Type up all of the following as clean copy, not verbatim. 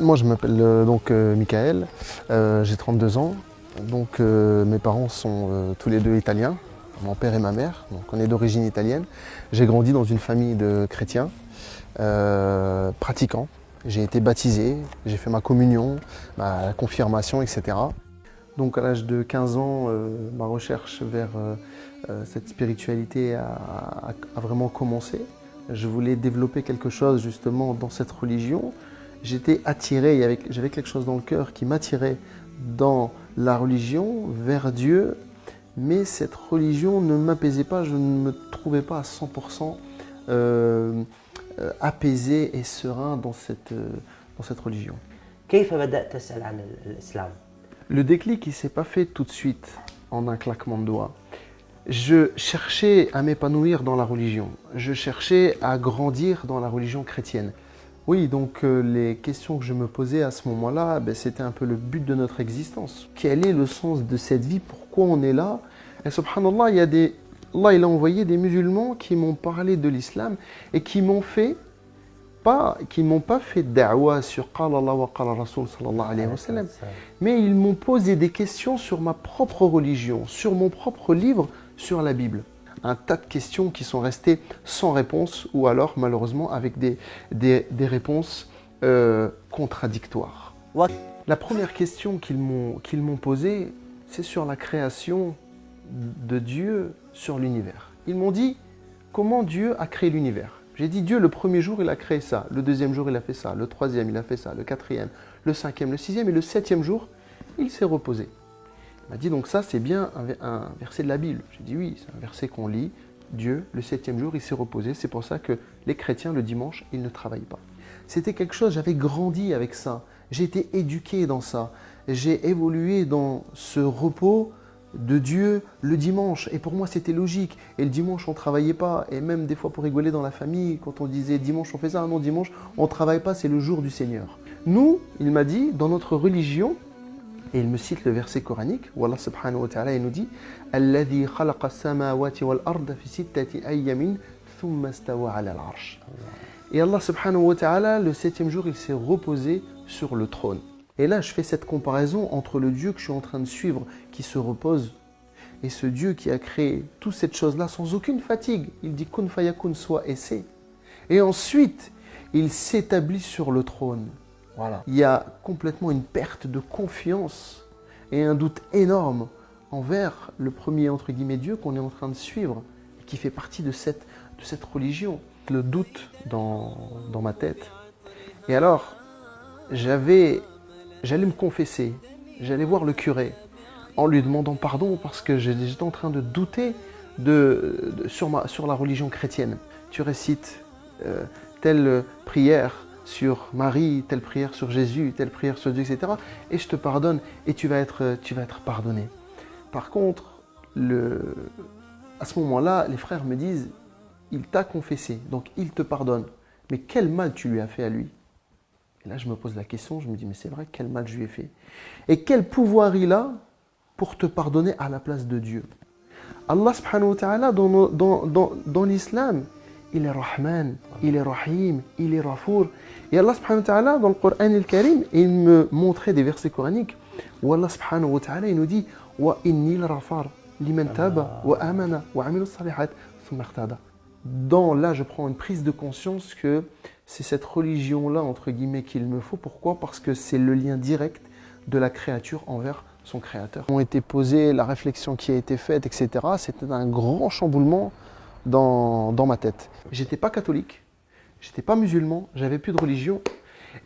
Moi, je m'appelle Michael, j'ai 32 ans. Donc, mes parents sont tous les deux italiens, mon père et ma mère. Donc, on est d'origine italienne. J'ai grandi dans une famille de chrétiens pratiquants. J'ai été baptisé, j'ai fait ma communion, ma confirmation, etc. Donc, à l'âge de 15 ans, ma recherche vers cette spiritualité a vraiment commencé. Je voulais développer quelque chose justement dans cette religion. J'étais attiré, j'avais quelque chose dans le cœur qui m'attirait dans la religion, vers Dieu, mais cette religion ne m'apaisait pas, je ne me trouvais pas à 100% apaisé et serein dans cette religion. كيف بدأت تسأل عن الإسلام؟ Le déclic, il ne s'est pas fait tout de suite en un claquement de doigts. Je cherchais à m'épanouir dans la religion, je cherchais à grandir dans la religion chrétienne. Oui, donc les questions que je me posais à ce moment-là, c'était un peu le but de notre existence. Quel est le sens de cette vie? Pourquoi on est là? Et subhanallah, Allah il a envoyé des musulmans qui m'ont parlé de l'islam et qui m'ont pas fait da'wa sur Qala Allah wa Qala Rasul sallallahu alayhi wa sallam, mais ils m'ont posé des questions sur ma propre religion, sur mon propre livre, sur la Bible. Un tas de questions qui sont restées sans réponse ou alors malheureusement avec des réponses contradictoires. La première question qu'ils m'ont posée, c'est sur la création de Dieu sur l'univers. Ils m'ont dit comment Dieu a créé l'univers. J'ai dit Dieu le premier jour il a créé ça, le deuxième jour il a fait ça, le troisième il a fait ça, le quatrième, le cinquième, le sixième et le septième jour il s'est reposé. Il m'a dit donc ça c'est bien un verset de la Bible. J'ai dit oui, c'est un verset qu'on lit. Dieu, le septième jour, il s'est reposé. C'est pour ça que les chrétiens, le dimanche, ils ne travaillent pas. C'était quelque chose, j'avais grandi avec ça. J'ai été éduqué dans ça. J'ai évolué dans ce repos de Dieu le dimanche. Et pour moi, c'était logique. Et le dimanche, on ne travaillait pas. Et même des fois, pour rigoler dans la famille, quand on disait dimanche, on fait ça. Non, dimanche, on ne travaille pas, c'est le jour du Seigneur. Nous, il m'a dit, dans notre religion, et il me cite le verset coranique où Allah subhanahu wa ta'ala nous dit Alladhi khalaqa as-samawati wal arda fi sittati ayyamin thumma istawa 'ala al-'arsh. Et Allah subhanahu wa ta'ala, le septième jour, il s'est reposé sur le trône. Et là, je fais cette comparaison entre le Dieu que je suis en train de suivre, qui se repose, et ce Dieu qui a créé toute cette chose-là sans aucune fatigue. Il dit kun fayakun, soit et c'est. Et ensuite, il s'établit sur le trône. Voilà. Il y a complètement une perte de confiance et un doute énorme envers le premier entre guillemets Dieu qu'on est en train de suivre, qui fait partie de cette religion. Le doute dans ma tête. Et alors, j'allais me confesser, j'allais voir le curé en lui demandant pardon parce que j'étais en train de douter sur la religion chrétienne. Tu récites telle prière sur Marie, telle prière sur Jésus, telle prière sur Dieu, etc. Et je te pardonne et tu vas être pardonné. Par contre, à ce moment-là, les frères me disent, il t'a confessé, donc il te pardonne. Mais quel mal tu lui as fait à lui? Et là, je me pose la question, je me dis, mais c'est vrai, quel mal je lui ai fait? Et quel pouvoir il a pour te pardonner à la place de Dieu? Allah subhanahu wa ta'ala, dans l'islam, il est Rahman, il est Rahim, il est Rafour. Et Allah subhanahu wa ta'ala, dans le Coran al-Karim, il me montrait des versets coraniques où Allah subhanahu wa ta'ala, il nous dit Wa inni al-Rafar, liman taba, wa amana, wa amilu salihat, thumma ihtada. Là, je prends une prise de conscience que c'est cette religion-là, entre guillemets, qu'il me faut. Pourquoi? Parce que c'est le lien direct de la créature envers son créateur. Ont été posées, la réflexion qui a été faite, etc. C'était un grand chamboulement dans ma tête. J'étais pas catholique, j'étais pas musulman, j'avais plus de religion.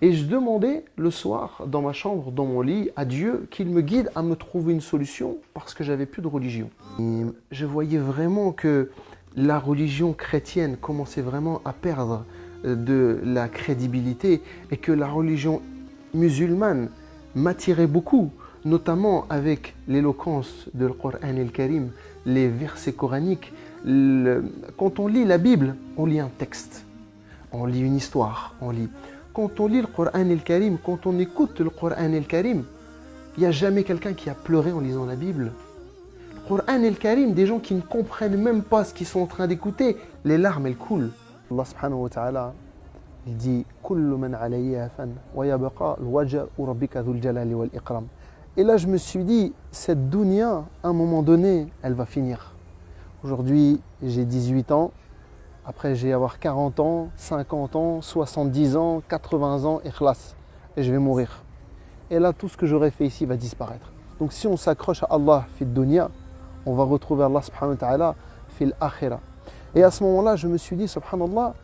Et je demandais le soir, dans ma chambre, dans mon lit, à Dieu qu'il me guide à me trouver une solution parce que j'avais plus de religion. Et je voyais vraiment que la religion chrétienne commençait vraiment à perdre de la crédibilité et que la religion musulmane m'attirait beaucoup, notamment avec l'éloquence de Coran al-Karim, les versets coraniques. Quand on lit la Bible, on lit un texte, on lit une histoire, Quand on lit le Coran al-Karim, quand on écoute le Coran al-Karim, il n'y a jamais quelqu'un qui a pleuré en lisant la Bible. Le Coran al-Karim, des gens qui ne comprennent même pas ce qu'ils sont en train d'écouter, les larmes elles coulent. Allah subhanahu wa ta'ala, il dit « كل من عليها فان ويبقى الوجه ربك ذو الجلال والإكرام. Et là, je me suis dit, cette dunya, à un moment donné, elle va finir. Aujourd'hui, j'ai 18 ans. Après, je vais avoir 40 ans, 50 ans, 70 ans, 80 ans, ikhlas. Et je vais mourir. Et là, tout ce que j'aurais fait ici va disparaître. Donc, si on s'accroche à Allah, fi dunya, on va retrouver Allah subhanahu wa ta'ala, fi l'akhira. Et à ce moment-là, je me suis dit, subhanallah,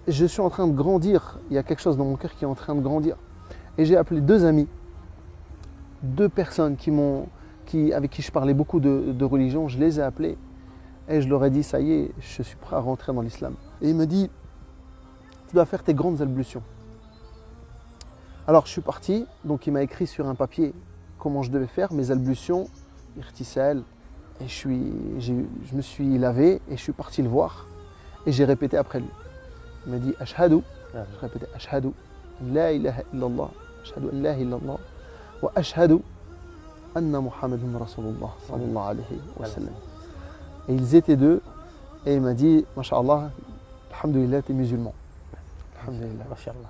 je suis en train de grandir. Il y a quelque chose dans mon cœur qui est en train de grandir. Et j'ai appelé deux amis, deux personnes avec qui je parlais beaucoup de religion. Je les ai appelés et je leur ai dit, ça y est, je suis prêt à rentrer dans l'islam. Et il me dit, tu dois faire tes grandes ablutions. Alors je suis parti, donc il m'a écrit sur un papier comment je devais faire mes ablutions, irtisal, et je me suis lavé et je suis parti le voir et j'ai répété après lui. Il m'a dit Ashhadu, je répétais Ashhadu, la ilaha illallah, Ashhadu an la ilaha illallah, wa Ashhadu anna Muhammadun Rasulullah sallallahu alayhi wa sallam. Et ils étaient deux et il m'a dit, Masha'Allah, alhamdulillah, t'es musulman. Alhamdulillah. Masha'Allah.